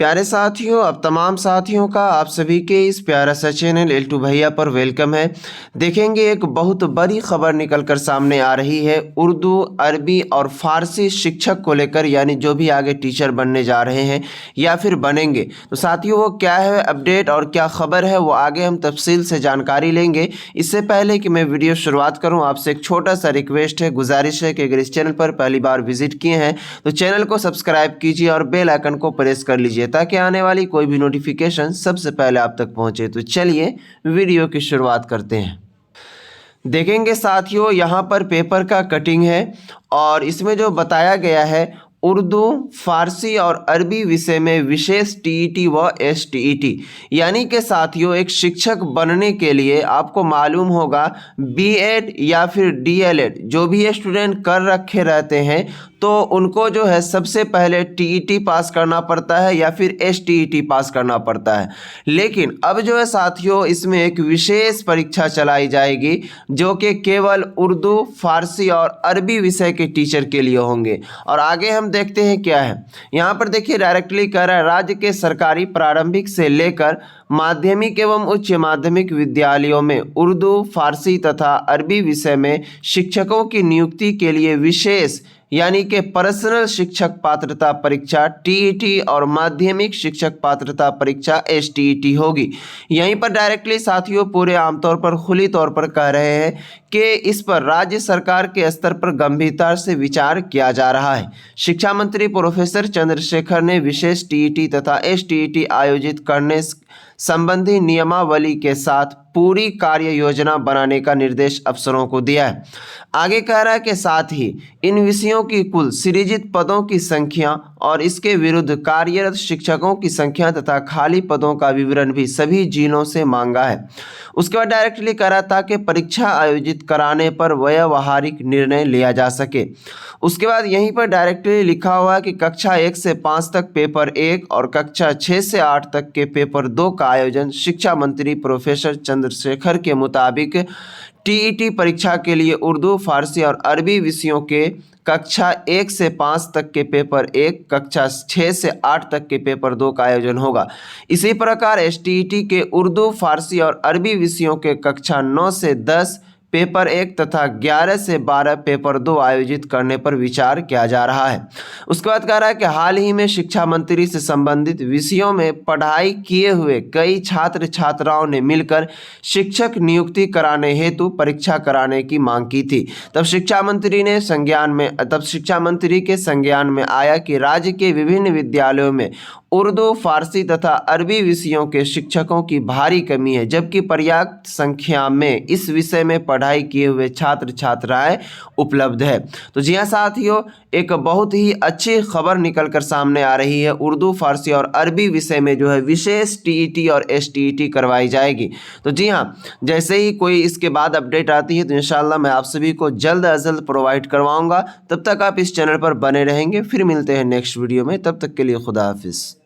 प्यारे साथियों, अब तमाम साथियों का आप सभी के इस प्यारा सा चैनल एल्टू भैया पर वेलकम है। देखेंगे एक बहुत बड़ी खबर निकल कर सामने आ रही है उर्दू, अरबी और फारसी शिक्षक को लेकर, यानी जो भी आगे टीचर बनने जा रहे हैं या फिर बनेंगे। तो साथियों, वो क्या है अपडेट और क्या खबर है वो आगे हम तफसील से जानकारी लेंगे। इससे पहले कि मैं वीडियो शुरुआत करूँ, आपसे एक छोटा सा रिक्वेस्ट है, गुजारिश है कि अगर इस चैनल पर पहली बार विजिट किए हैं तो चैनल को सब्सक्राइब कीजिए और बेल आइकन को प्रेस कर लीजिए ताकि आने वाली कोई भी नोटिफिकेशन सबसे पहले आप तक पहुंचे। तो चलिए वीडियो की शुरुआत करते हैं। देखेंगे साथियों, यहाँ पर पेपर का कटिंग है और इसमें जो बताया गया है उर्दू, फारसी और अरबी विषय में विशेष टीईटी व एसटीईटी, यानी कि साथियों एक शिक्षक बनने के लिए आपको मालूम होगा बीएड या फिर डीएलएड जो भी स्टूडेंट कर रखे रहते हैं तो उनको जो है सबसे पहले टीईटी पास करना पड़ता है या फिर एसटीईटी पास करना पड़ता है। लेकिन अब जो है साथियों इसमें एक विशेष परीक्षा चलाई जाएगी जो कि केवल उर्दू, फारसी और अरबी विषय के टीचर के लिए होंगे। और आगे हम देखते हैं क्या है। यहाँ पर देखिए डायरेक्टली कह रहा है राज्य के सरकारी प्रारंभिक से लेकर माध्यमिक एवं उच्च माध्यमिक विद्यालयों में उर्दू, फारसी तथा अरबी विषय में शिक्षकों की नियुक्ति के लिए विशेष यानी कि पर्सनल शिक्षक पात्रता परीक्षा टीईटी और माध्यमिक शिक्षक पात्रता परीक्षा एसटीईटी होगी। यहीं पर डायरेक्टली साथियों पूरे आमतौर पर खुली तौर पर कह रहे हैं कि इस पर राज्य सरकार के स्तर पर गंभीरता से विचार किया जा रहा है। शिक्षा मंत्री प्रोफेसर चंद्रशेखर ने विशेष टीईटी तथा एसटीईटी आयोजित करने संबंधी नियमावली के साथ पूरी कार्य योजना बनाने का निर्देश अफसरों को दिया है। आगे कह रहा है कि साथ ही इन विषयों की कुल सृजित पदों की संख्या और इसके विरुद्ध कार्यरत शिक्षकों की संख्या तथा खाली पदों का विवरण भी सभी जिलों से मांगा है। उसके बाद डायरेक्टली कह रहा था कि परीक्षा आयोजित कराने पर व्यावहारिक निर्णय लिया जा सके। उसके बाद यहीं पर डायरेक्टली लिखा हुआ है कि कक्षा 1 से 5 तक पेपर 1 और कक्षा 6 से 8 तक के पेपर 2 का आयोजन शिक्षा मंत्री प्रोफेसर चंद्रशेखर के मुताबिक टीईटी परीक्षा के लिए उर्दू, फारसी और अरबी विषयों के कक्षा 1 से 5 तक के पेपर 1, कक्षा 6 से 8 तक के पेपर 2 का आयोजन होगा। इसी प्रकार एसटीईटी के उर्दू, फारसी और अरबी विषयों के कक्षा 9 से 10 पेपर 1 तथा 11 से 12 पेपर 2 आयोजित करने पर विचार किया जा रहा है। उसके बाद कह रहा है कि हाल ही में शिक्षा मंत्री से संबंधित विषयों में पढ़ाई किए हुए कई छात्र छात्राओं ने मिलकर शिक्षक नियुक्ति कराने हेतु परीक्षा कराने की मांग की थी। तब शिक्षा मंत्री के संज्ञान में आया कि राज्य के विभिन्न विद्यालयों में उर्दू, फारसी तथा अरबी विषयों के शिक्षकों की भारी कमी है, जबकि पर्याप्त संख्या में इस विषय में पढ़ाई किए हुए छात्र छात्राएं उपलब्ध है। तो जी हाँ साथियों, एक बहुत ही अच्छी खबर निकलकर सामने आ रही है। उर्दू, फारसी और अरबी विषय में जो है विशेष टीईटी और एसटीईटी करवाई जाएगी। तो जी हाँ, जैसे ही कोई इसके बाद अपडेट आती है तो इंशाल्लाह मैं आप सभी को जल्द अज जल्द प्रोवाइड करवाऊंगा। तब तक आप इस चैनल पर बने रहेंगे। फिर मिलते हैं नेक्स्ट वीडियो में, तब तक के लिए खुदा हाफिज़।